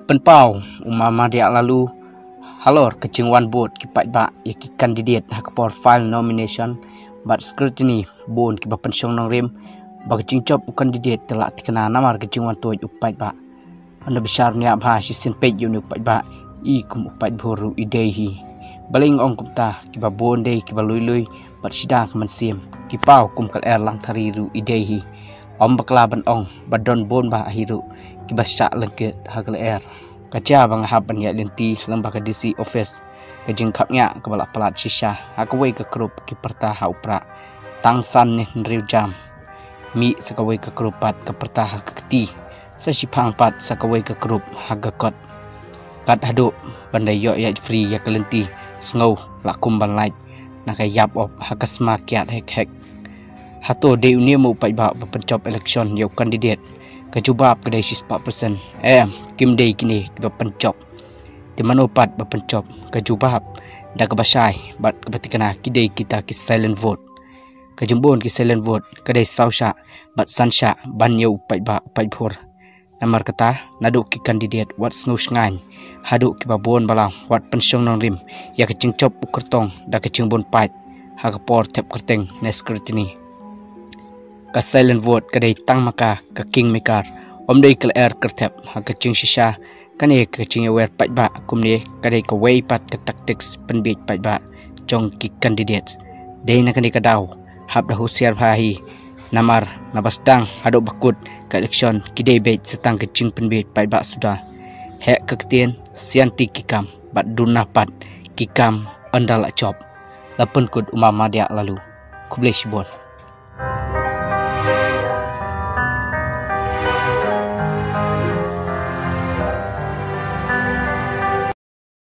Penpau umama dia lalu halor kecing one board kipat ba yaki candidate hak profile nomination but scrutiny bon ki ba pensiong nang rim ba kecing chop candidate telah tikena namar kecing one tuaj upat ba anda besar nya ba si simpet yu upat ba I kum upat boru idehi baling ong kumta ki ba bon dei ki ba lui but sida keman sim ki pau kum kal lang thariru idehi om baklaban ong badon bon ba hiru ki ba syak lengket hakal kaca bang hapan ya lenti lembaga DC office kejeng kapnya kepala pelat sisha hakawai ke grup ki perta haupra tangsan ni nriu jam mi sakawai ke grupat ke perta hakati sesipang pat sakawai ke grup hagakot kat haduk bandai yo ya free ya kelenti sngau lakum ban like nakai yap op hakasma kiat hek hato de unia mu pai ba pencop election yo kandidat kejubab kedai 4% kim day kini ke pencop di manopat pencop kejubab dah kebasai bat kebetikana kidai kita ki silent vote kejumbon ki silent vote kedai sausha bat sansha banyo upai phur namar kata naduk ki kandidat wat sngus ngai haduk ki babon balang wat pensiong nang rim ya kecing cop ukertong dah kecing bon pat hakapor tep kerteng na scrutiny ka silent vote kadai tang maka ka king maker omdei kal kertep ha kecing shisha kane kecing aware pat ba kumne kadai ka way pat ka tactics penbit pat ba jong ki candidates dei na kane kadaw hab da husiar bhahi namar nabastang hadok bakut ka election kidai bet setang kecing penbit pat ba sudah hek kektian sianti kikam bat dunapat kikam andala chop lapun kud umama dia lalu kubleh bon